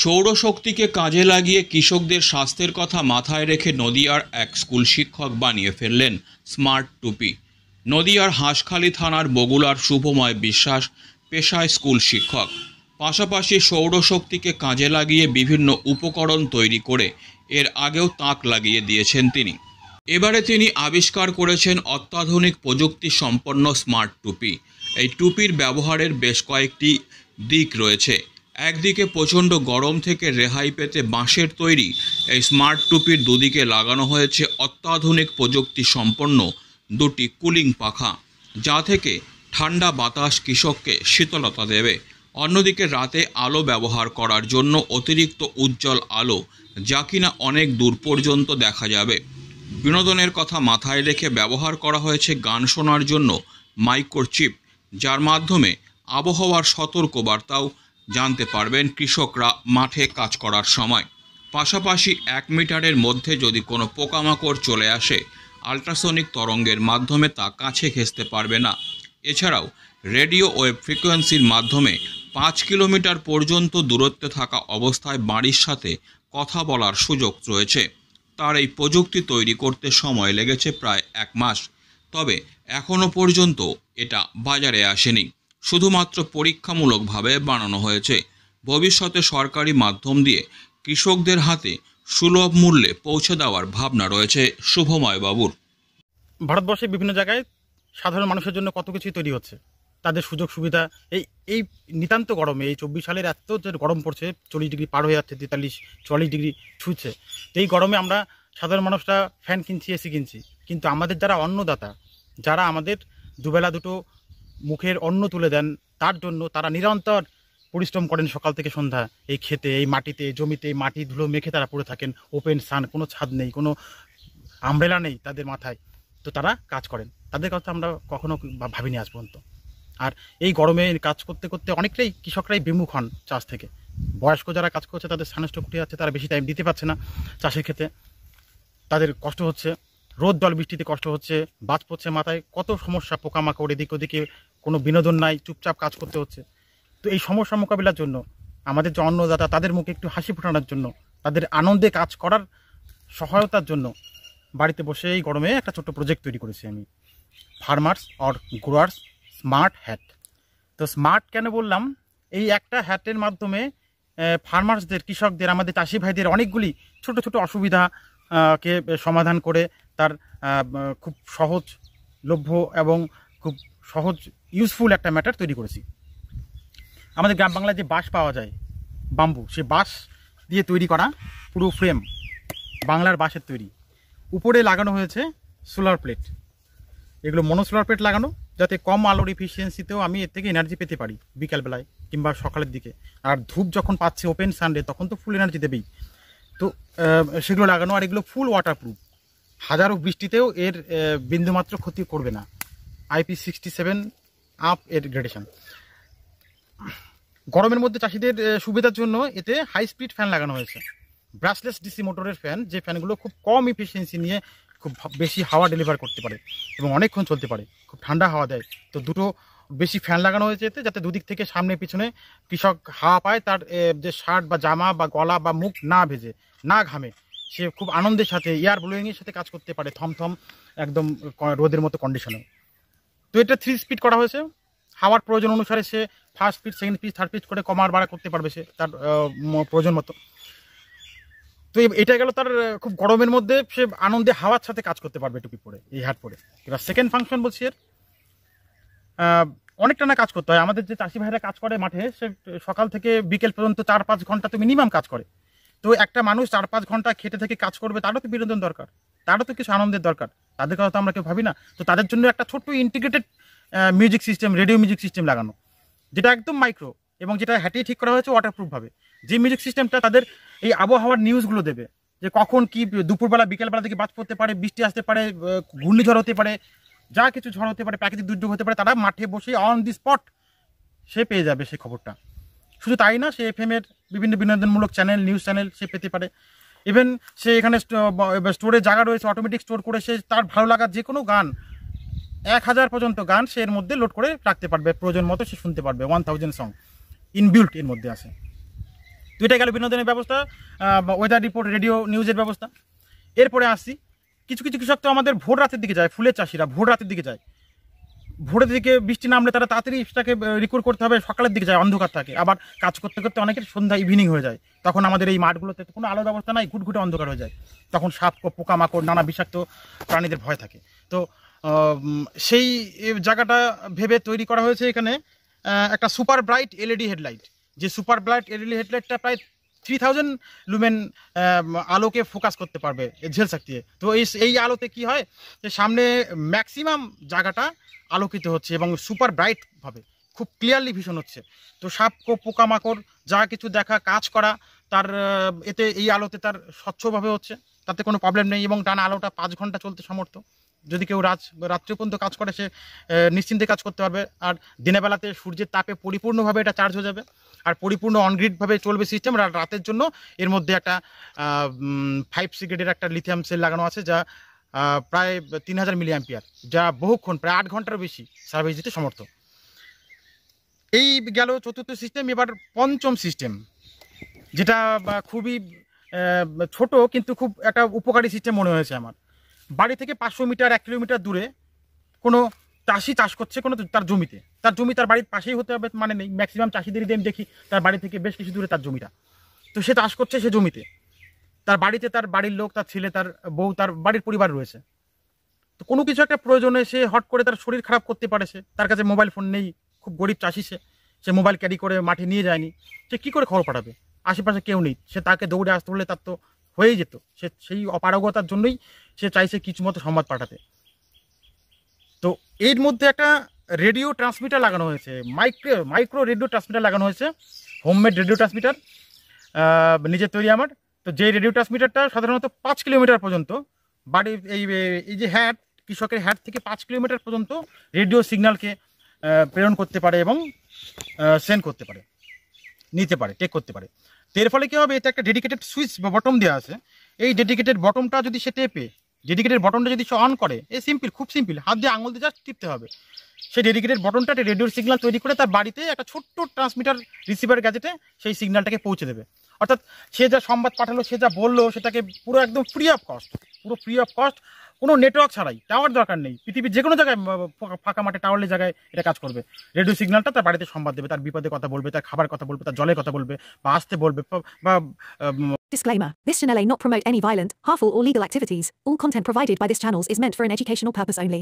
সৌরশক্তিকে কাজে লাগিয়ে কৃষকদের স্বাস্থ্যের কথা মাথায় রেখে নদিয়ার এক স্কুল শিক্ষক বানিয়ে ফেললেন স্মার্ট টুপি। নদিয়ার হাঁসখালি থানার বগুড়ার শুভময় বিশ্বাস পেশায় স্কুল শিক্ষক, পাশাপাশি সৌরশক্তিকে কাজে লাগিয়ে বিভিন্ন উপকরণ তৈরি করে এর আগেও তাক লাগিয়ে দিয়েছেন তিনি। এবারে তিনি আবিষ্কার করেছেন অত্যাধুনিক প্রযুক্তি সম্পন্ন স্মার্ট টুপি। এই টুপির ব্যবহারের বেশ কয়েকটি দিক রয়েছে। একদিকে প্রচণ্ড গরম থেকে রেহাই পেতে বাঁশের তৈরি এই স্মার্ট টুপির দুদিকে লাগানো হয়েছে অত্যাধুনিক প্রযুক্তি সম্পন্ন দুটি কুলিং পাখা, যা থেকে ঠান্ডা বাতাস কৃষককে শীতলতা দেবে। অন্যদিকে রাতে আলো ব্যবহার করার জন্য অতিরিক্ত উজ্জ্বল আলো, যা কিনা অনেক দূর পর্যন্ত দেখা যাবে। বিনোদনের কথা মাথায় রেখে ব্যবহার করা হয়েছে গান শোনার জন্য মাইক্রোচিপ, যার মাধ্যমে আবহাওয়ার সতর্কবার্তাও জানতে পারবেন কৃষকরা মাঠে কাজ করার সময়। পাশাপাশি 1 মিটারের মধ্যে যদি কোনো পোকামাকড় চলে আসে, আল্ট্রাসনিক তরঙ্গের মাধ্যমে তা কাছে ঘেঁষতে পারবে না। এছাড়াও রেডিও ওয়েভ ফ্রিকোয়েন্সির মাধ্যমে 5 কিলোমিটার পর্যন্ত দূরত্বে থাকা অবস্থায় বাড়ির সাথে কথা বলার সুযোগ রয়েছে। তার এই প্রযুক্তি তৈরি করতে সময় লেগেছে প্রায় 1 মাস। তবে এখনও পর্যন্ত এটা বাজারে আসেনি, শুধুমাত্র পরীক্ষামূলকভাবে বানানো হয়েছে। ভবিষ্যতে সরকারি মাধ্যম দিয়ে কৃষকদের হাতে সুলভ মূল্যে পৌঁছে দেওয়ার ভাবনা রয়েছে শুভময় বাবুর। ভারতবর্ষে বিভিন্ন জায়গায় সাধারণ মানুষের জন্য কত কিছুই তৈরি হচ্ছে, তাদের সুযোগ সুবিধা। এই এই নিতান্ত গরমে, এই 24 সালের এত যে গরম পড়ছে, 40 ডিগ্রি পার হয়ে যাচ্ছে, 43-44 ডিগ্রি ছুঁচ্ছে। তো এই গরমে আমরা সাধারণ মানুষরা ফ্যান কিনছি, এসি কিনছি, কিন্তু আমাদের যারা অন্নদাতা, যারা আমাদের দুবেলা দুটো মুখের অন্ন তুলে দেন, তার জন্য তারা নিরন্তর পরিশ্রম করেন সকাল থেকে সন্ধ্যা। এই ক্ষেতে, এই মাটিতে, জমিতে মাটি ধুলো মেখে তারা পড়ে থাকেন। ওপেন সান, কোনো ছাদ নেই, কোনো আমব্রেলা নেই তাদের মাথায়, তো তারা কাজ করেন। তাদের কথা আমরা কখনো ভাবিনি আজ পর্যন্ত। আর এই গরমে কাজ করতে করতে অনেকটাই কৃষকরাই বিমুখ হন চাষ থেকে। বয়স্ক যারা কাজ করছে তাদের সানস্ট্রোক উঠে যাচ্ছে, তারা বেশি টাইম দিতে পারছে না চাষের ক্ষেত্রে, তাদের কষ্ট হচ্ছে, রোদ জল বৃষ্টিতে কষ্ট হচ্ছে, বাজ পড়ছে মাথায়, কত সমস্যা, পোকামাকড়, এদিক ওদিকে কোনো বিনোদন নাই, চুপচাপ কাজ করতে হচ্ছে। তো এই সমস্যা মোকাবিলার জন্য আমাদের যে অন্নদাতা, তাদের মুখে একটু হাসি ফোটানোর জন্য, তাদের আনন্দে কাজ করার সহায়তার জন্য বাড়িতে বসে এই গরমে একটা ছোট্ট প্রজেক্ট তৈরি করেছি আমি, farmers or growers smart hat. তো স্মার্ট কেন বললাম, এই একটা হ্যাটের মাধ্যমে ফার্মার্সদের, কৃষকদের, আমাদের চাষি ভাইদের অনেকগুলি ছোট ছোট অসুবিধা কে সমাধান করে তার খুব সহজলভ্য এবং খুব সহজ ইউজফুল একটা ম্যাটার তৈরি করেছি। আমাদের গ্রাম বাংলায় যে বাঁশ পাওয়া যায়, বাম্বু, সে বাঁশ দিয়ে তৈরি করা পুরো ফ্রেম, বাংলার বাঁশের তৈরি। উপরে লাগানো হয়েছে সোলার প্লেট, এগুলো মনো সোলার প্লেট লাগানো, যাতে কম আলোর এফিসিয়েন্সিতেও আমি এর থেকে এনার্জি পেতে পারি বিকালবেলায় কিংবা সকালের দিকে। আর ধূপ যখন পাচ্ছে ওপেন সানডে, তখন তো ফুল এনার্জি দেবেই। তো সেগুলো লাগানো, আর এগুলো ফুল ওয়াটারপ্রুফ, হাজারো বৃষ্টিতেও এর বিন্দুমাত্র ক্ষতি করবে না। IP67 আপ এর গ্রেডেশন। গরমের মধ্যে চাষিদের সুবিধার জন্য এতে হাই স্পিড ফ্যান লাগানো হয়েছে, ব্রাশলেস ডিসি মোটরের ফ্যান, যে ফ্যানগুলো খুব কম এফিসিয়েন্সি নিয়ে খুব বেশি হাওয়া ডেলিভার করতে পারে এবং অনেকক্ষণ চলতে পারে, খুব ঠান্ডা হাওয়া দেয়। তো দুটো বেশি ফ্যান লাগানো হয়েছে এতে, যাতে দুদিক থেকে সামনে পিছনে কৃষক হাওয়া পায়, তার যে শার্ট বা জামা বা গলা বা মুখ না ভেজে, না ঘামে, সে খুব আনন্দের সাথে এয়ার ব্লোয়িংয়ের সাথে কাজ করতে পারে, থমথম একদম রোদের মতো কন্ডিশনে। তো এটা 3 স্পিড করা হয়েছে, হাওয়ার প্রয়োজন অনুসারে সে first speed, second speed, third speed করে কমার বাড়া করতে পারবে সে তার প্রয়োজন মতো। তো এটা গেল তার খুব গরমের মধ্যে সে আনন্দে হাওয়ার সাথে কাজ করতে পারবে টুপি পরে, এই হ্যাট পরে। এবার সেকেন্ড ফাংশন বলছি এর, অনেকটা না কাজ করতে হয়। আমাদের যে চাষি ভাইরা কাজ করে মাঠে, সে সকাল থেকে বিকেল পর্যন্ত 4-5 ঘন্টা তো মিনিমাম কাজ করে। তো একটা মানুষ 4-5 ঘন্টা খেটে থেকে কাজ করবে, তারও তো বিনোদন দরকার, তারও তো কিছু আনন্দের দরকার। তাদের কথা তো আমরা কেউ ভাবি না। তো তাদের জন্য একটা ছোট্ট integrated music system, radio music system লাগানো, যেটা একদম মাইক্রো এবং যেটা হ্যাটেই ঠিক করা হয়েছে ওয়াটারপ্রুফভাবে। যে মিউজিক সিস্টেমটা তাদের এই আবহাওয়ার নিউজগুলো দেবে, যে কখন কি দুপুরবেলা বিকেলবেলা থেকে বাজ পড়তে পারে, বৃষ্টি আসতে পারে, ঘূর্ণিঝড় হতে পারে, যা কিছু ঝড় হতে পারে, প্রাকৃতিক দুর্যোগ হতে পারে, তারা মাঠে বসে অন দি স্পট সে পেয়ে যাবে সেই খবরটা। শুধু তাই না, সে FM এর বিভিন্ন বিনোদনমূলক চ্যানেল, নিউজ চ্যানেল সে পেতে পারে। ইভেন সে এখানে স্টোরের জায়গা রয়েছে, অটোমেটিক স্টোর করে সে তার ভালো লাগার যে কোনো গান, 1000 পর্যন্ত গান সে এর মধ্যে লোড করে রাখতে পারবে, প্রয়োজন মতো সে শুনতে পারবে। 1000 সং ইনবিল্ট এর মধ্যে আছে। তো এটা গেল বিনোদনের ব্যবস্থা, ওয়েদার রিপোর্ট, রেডিও নিউজের ব্যবস্থা। এরপরে আসছি, কিছু কিছু কৃষক তো আমাদের ভোর রাতের দিকে যায়, ফুলের চাষিরা ভোর রাতের দিকে যায়, ভোরের দিকে বৃষ্টি নামলে তারা তাড়াতাড়ি সেটাকে রিকোর করতে হবে, সকালের দিকে যায়, অন্ধকার থাকে, আবার কাজ করতে করতে অনেকের সন্ধ্যা ইভিনিং হয়ে যায়, তখন আমাদের এই মাঠগুলোতে কোনো আলোর ব্যবস্থা নাই, ঘুটঘুটে অন্ধকার হয়ে যায়, তখন সাপ পোকামাকড় নানা বিষাক্ত প্রাণীদের ভয় থাকে। তো সেই জায়গাটা ভেবে তৈরি করা হয়েছে এখানে একটা সুপার ব্রাইট এলইডি হেডলাইট, যে সুপার ব্রাইট এলইডি হেডলাইটটা প্রায় 3000 লুমেন আলোকে ফোকাস করতে পারবে ঝেলশক্তি। তো এই আলোতে কি হয় যে সামনে ম্যাক্সিমাম জায়গাটা আলোকিত হচ্ছে এবং সুপার ব্রাইটভাবে খুব ক্লিয়ারলি ভিশন হচ্ছে। তো সাপ পোকামাকড় যা কিছু দেখা কাজ করা তার এতে এই আলোতে তার স্বচ্ছভাবে হচ্ছে, তাতে কোনো প্রবলেম নেই এবং টানা আলোটা 5 ঘন্টা চলতে সমর্থ। যদি কেউ রাত্রি পর্যন্ত কাজ করে সে নিশ্চিন্তে কাজ করতে পারবে। আর দিনের বেলাতে সূর্যের তাপে পরিপূর্ণভাবে এটা চার্জ হয়ে যাবে আর পরিপূর্ণ অনগ্রিডভাবে চলবে সিস্টেম। আর রাতের জন্য এর মধ্যে একটা 5 গ্রেডের একটা লিথিয়াম সেল লাগানো আছে, যা প্রায় 3000 মিলি অ্যাম্পিয়ার, যা বহুক্ষণ প্রায় 8 ঘন্টারও বেশি সার্ভিস দিতে সমর্থ। এই গেল চতুর্থ সিস্টেম। এবার পঞ্চম সিস্টেম, যেটা খুবই ছোট কিন্তু খুব একটা উপকারী সিস্টেম মনে হয়েছে আমার। বাড়ি থেকে 500 মিটার 1 কিলোমিটার দূরে কোনো চাষি চাষ করছে কোনো তার জমিতে, তার জমি তার বাড়ির পাশেই হতে হবে মানে নেই, ম্যাক্সিমাম চাষিদেরই আমি দেখি তার বাড়ি থেকে বেশ কিছু দূরে তার জমিটা। তো সে চাষ করছে সে জমিতে, তার বাড়িতে তার বাড়ির লোক, তার ছেলে, তার বউ, তার বাড়ির পরিবার রয়েছে। তো কোনো কিছু একটা প্রয়োজনে সে হট করে তার শরীর খারাপ করতে পারে, তার কাছে মোবাইল ফোন নেই, খুব গরিব চাষি, সে মোবাইল ক্যারি করে মাঠে নিয়ে যায়নি, সে কী করে খবর পাঠাবে? আশেপাশে কেউ নেই, সে তাকে দৌড়ে আসতে হলে তার তো হয়েই যেত। সে সেই অপারগতার জন্যই সে চাইছে কিছু মতো সংবাদ পাঠাতে। তো এর মধ্যে একটা রেডিও ট্রান্সমিটার লাগানো হয়েছে, মাইক্রো রেডিও ট্রান্সমিটার লাগানো হয়েছে, হোমমেড রেডিও ট্রান্সমিটার নিজের তৈরি আমার। তো যে রেডিও ট্রান্সমিটারটা সাধারণত 5 কিলোমিটার পর্যন্ত বাড়ির এই যে হ্যাট, কৃষকের হ্যাট থেকে 5 কিলোমিটার পর্যন্ত রেডিও সিগন্যালকে প্রেরণ করতে পারে এবং সেন্ড করতে পারে, নিতে পারে, টেক করতে পারে। তো এর ফলে কী হবে, এতে একটা ডেডিকেটেড সুইচ বা বটম দেওয়া আছে। এই ডেডিকেটেড বটমটা যদি সে টেপে, ডেডিকেটেড বটনটা যদি সে অন করে, সিম্পল, খুব সিম্পল, হাত দিয়ে আঙুল দিয়ে জাস্ট টিপতে হবে। সেই ডেডিকেটেড বটনটা একটা রেডিওর সিগন্যাল তৈরি করে তার বাড়িতে একটা ছোট্ট ট্রান্সমিটার রিসিভার গ্যাজেটে সেই সিগন্যালটাকে পৌঁছে দেবে। অর্থাৎ সে যা সংবাদ পাঠালো, সে যা বললো, সেটাকে পুরো একদম ফ্রি অফ কস্ট, কোনো নেটওয়ার্ক ছাড়াই, টাওয়ার দরকার নেই, পৃথিবীর যে কোনো জায়গায় ফাঁকা মাঠে টাওয়ারের জায়গায় এটা কাজ করবে। রেডিও সিগন্যালটা তার বাড়িতে সংবাদ দেবে, তার বিপদের কথা বলবে, তার খাবার কথা বলবে, তার জলের কথা বলবে, বা আসতে বলবে, বা Disclaimer. This channel may not promote any violent, harmful or legal activities. All content provided by this channel is meant for an educational purpose only.